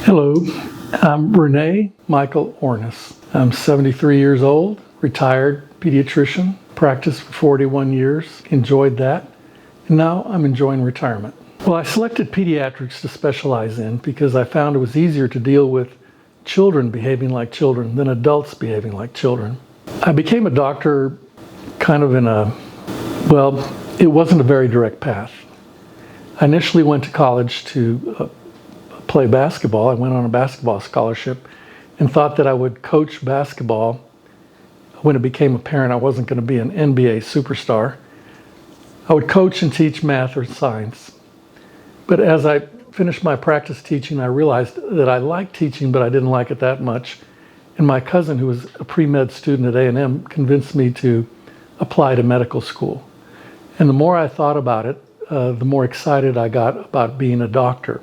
Hello, I'm Rene Michael Ornes. I'm 73 years old, retired pediatrician, practiced for 41 years, enjoyed that, and now I'm enjoying retirement. Well, I selected pediatrics to specialize in because I found it was easier to deal with children behaving like children than adults behaving like children. I became a doctor kind of it wasn't a very direct path. I initially went to college to play basketball. I went on a basketball scholarship and thought that I would coach basketball when it became apparent I wasn't going to be an NBA superstar. I would coach and teach math or science. But as I finished my practice teaching, I realized that I liked teaching, but I didn't like it that much. And my cousin, who was a pre-med student at A&M, convinced me to apply to medical school. And the more I thought about it, the more excited I got about being a doctor.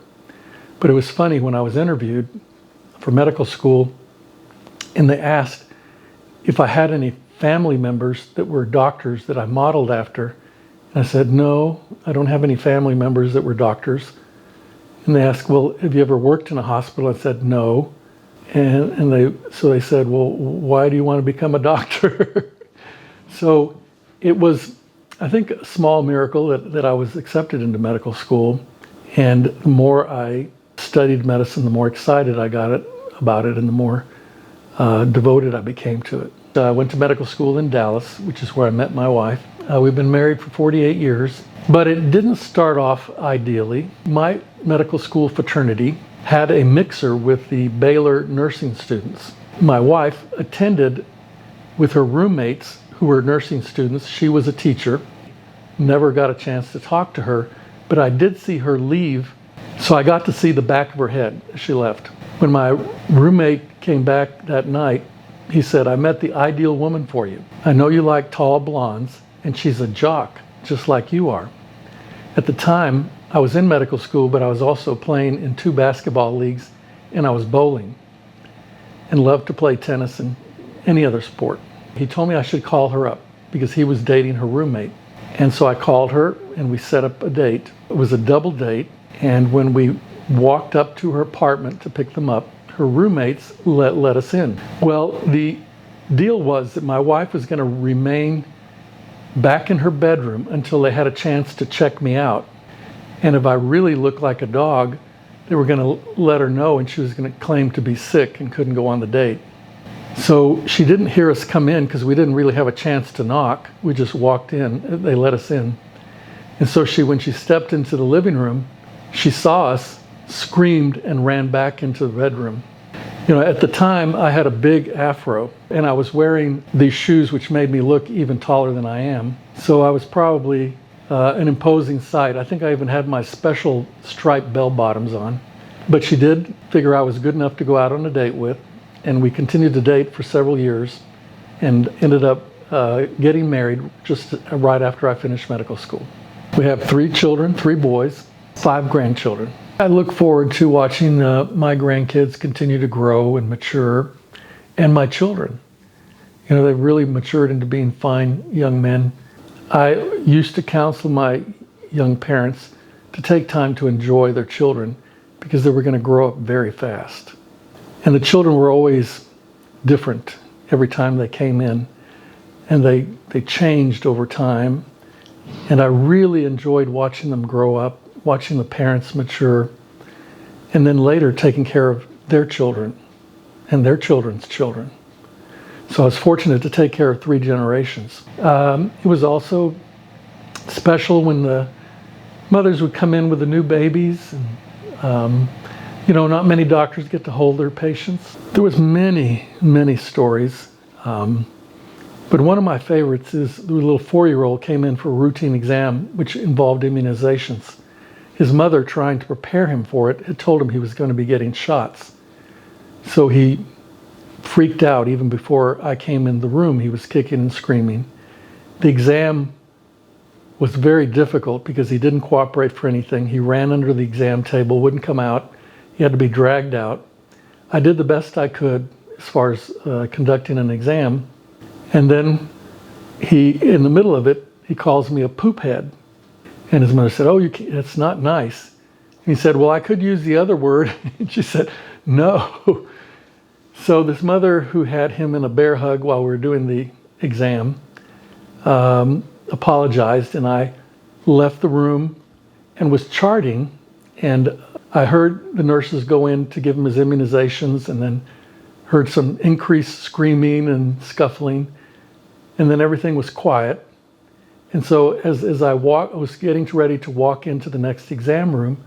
But it was funny when I was interviewed for medical school and they asked if I had any family members that were doctors that I modeled after. And I said, no, I don't have any family members that were doctors. And they asked, well, have you ever worked in a hospital? I said, no. And they said, well, why do you want to become a doctor? So it was, I think, a small miracle that I was accepted into medical school. And the more I studied medicine, the more excited I got about it and the more devoted I became to it. I went to medical school in Dallas, which is where I met my wife. We've been married for 48 years, but it didn't start off ideally. My medical school fraternity had a mixer with the Baylor nursing students. My wife attended with her roommates who were nursing students. She was a teacher. Never got a chance to talk to her, but I did see her leave. So I got to see the back of her head as she left. When my roommate came back that night, he said, I met the ideal woman for you. I know you like tall blondes, and she's a jock, just like you are. At the time, I was in medical school, but I was also playing in 2 basketball leagues, and I was bowling, and loved to play tennis and any other sport. He told me I should call her up because he was dating her roommate. And so I called her, and we set up a date. It was a double date. And when we walked up to her apartment to pick them up, her roommates let us in. Well, the deal was that my wife was going to remain back in her bedroom until they had a chance to check me out. And if I really looked like a dog, they were going to let her know, and she was going to claim to be sick and couldn't go on the date. So she didn't hear us come in because we didn't really have a chance to knock. We just walked in. They let us in. And so when she stepped into the living room, she saw us, screamed, and ran back into the bedroom. You know, at the time, I had a big afro, and I was wearing these shoes which made me look even taller than I am. So I was probably an imposing sight. I think I even had my special striped bell bottoms on. But she did figure I was good enough to go out on a date with, and we continued to date for several years and ended up getting married just right after I finished medical school. We have 3 children, 3 boys, 5 grandchildren. I look forward to watching my grandkids continue to grow and mature, and my children. You know, they've really matured into being fine young men. I used to counsel my young parents to take time to enjoy their children because they were going to grow up very fast. And the children were always different every time they came in, and they changed over time. And I really enjoyed watching them grow up, watching the parents mature, and then later taking care of their children and their children's children. So I was fortunate to take care of 3 generations. It was also special when the mothers would come in with the new babies. And, you know, not many doctors get to hold their patients. There was many, many stories. But one of my favorites is the little 4-year-old came in for a routine exam, which involved immunizations. His mother, trying to prepare him for it, had told him he was going to be getting shots. So he freaked out even before I came in the room. He was kicking and screaming. The exam was very difficult because he didn't cooperate for anything. He ran under the exam table, wouldn't come out. He had to be dragged out. I did the best I could as far as conducting an exam. And then in the middle of it, he calls me a poop head. And his mother said, oh, that's not nice. He said, well, I could use the other word. And she said, no. So this mother who had him in a bear hug while we were doing the exam apologized, and I left the room and was charting, and I heard the nurses go in to give him his immunizations, and then heard some increased screaming and scuffling, and then everything was quiet. And so as I was getting ready to walk into the next exam room,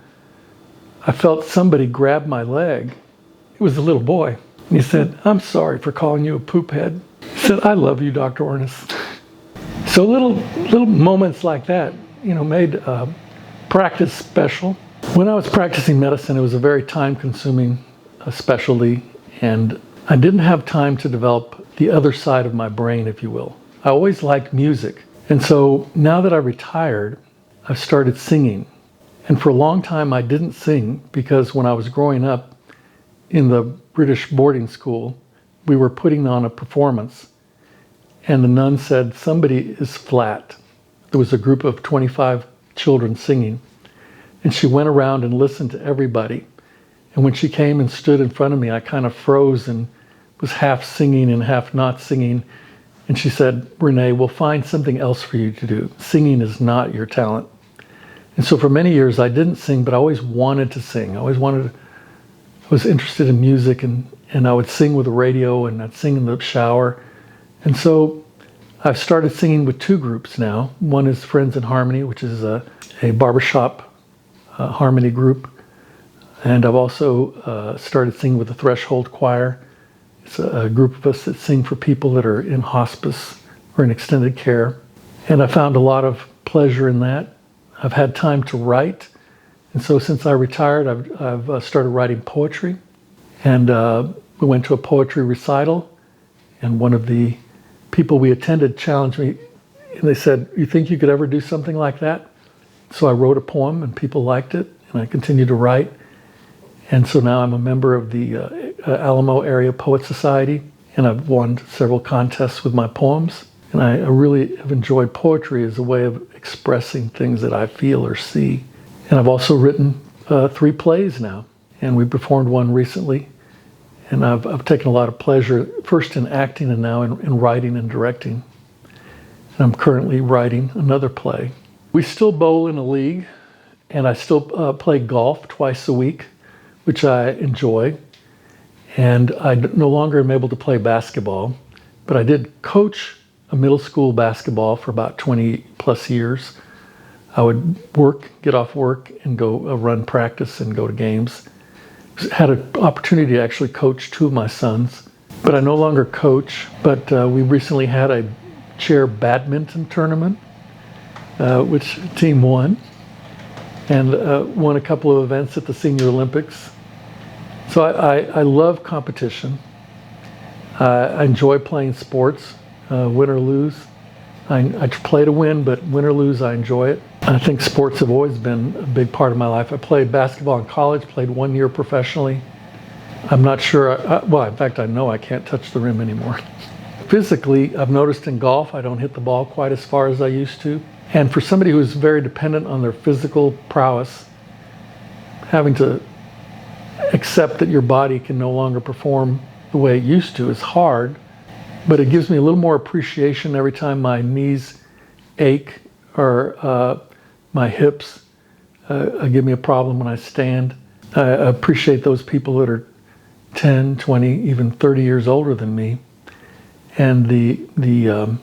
I felt somebody grab my leg. It was a little boy. And he said, I'm sorry for calling you a poop head. He said, I love you, Dr. Ornes. So little moments like that, made practice special. When I was practicing medicine, it was a very time-consuming specialty, and I didn't have time to develop the other side of my brain, if you will. I always liked music. And so now that I retired, I've started singing. And for a long time, I didn't sing because when I was growing up in the British boarding school, we were putting on a performance. And the nun said, somebody is flat. There was a group of 25 children singing. And she went around and listened to everybody. And when she came and stood in front of me, I kind of froze and was half singing and half not singing. And she said, Rene, we'll find something else for you to do. Singing is not your talent. And so for many years, I didn't sing, but I always wanted to sing. I was interested in music, and I would sing with the radio, and I'd sing in the shower. And so I've started singing with two groups now. One is Friends in Harmony, which is a barbershop harmony group. And I've also started singing with the Threshold Choir. It's a group of us that sing for people that are in hospice or in extended care. And I found a lot of pleasure in that. I've had time to write. And so since I retired, I've started writing poetry. And we went to a poetry recital. And one of the people we attended challenged me. And they said, you think you could ever do something like that? So I wrote a poem, and people liked it. And I continued to write. And so now I'm a member of the Alamo Area Poet Society, and I've won several contests with my poems. And I really have enjoyed poetry as a way of expressing things that I feel or see. And I've also written 3 plays now, and we performed one recently. And I've taken a lot of pleasure, first in acting and now in writing and directing. And I'm currently writing another play. We still bowl in a league, and I still play golf twice a week, which I enjoy. And I no longer am able to play basketball, but I did coach a middle school basketball for about 20 plus years. I would get off work and go run practice and go to games. Had an opportunity to actually coach 2 of my sons, but I no longer coach. But we recently had a chair badminton tournament, which team won, and won a couple of events at the Senior Olympics. So I love competition. I enjoy playing sports, win or lose. I play to win, but win or lose, I enjoy it. I think sports have always been a big part of my life. I played basketball in college, played 1 year professionally. I'm not sure, in fact, I know I can't touch the rim anymore. Physically, I've noticed in golf, I don't hit the ball quite as far as I used to. And for somebody who's very dependent on their physical prowess, having to accept that your body can no longer perform the way it used to is hard, but it gives me a little more appreciation every time my knees ache or my hips give me a problem when I stand. I appreciate those people that are 10, 20, even 30 years older than me. And the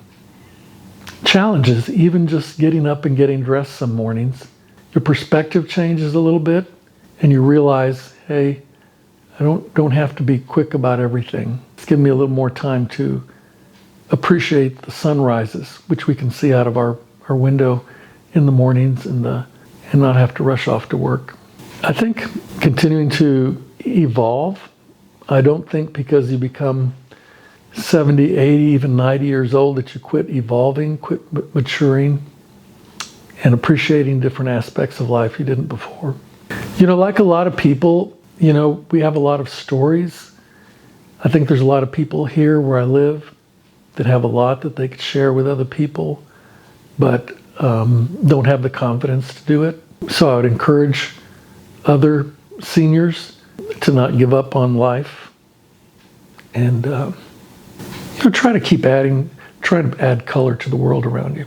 challenges, even just getting up and getting dressed some mornings, your perspective changes a little bit, and you realize, hey, I don't have to be quick about everything. It's given me a little more time to appreciate the sunrises, which we can see out of our window in the mornings, and not have to rush off to work. I think continuing to evolve. I don't think because you become 70, 80, even 90 years old that you quit evolving, quit maturing, and appreciating different aspects of life you didn't before. Like a lot of people, we have a lot of stories. I think there's a lot of people here where I live that have a lot that they could share with other people, but don't have the confidence to do it. So I would encourage other seniors to not give up on life, and try to add color to the world around you.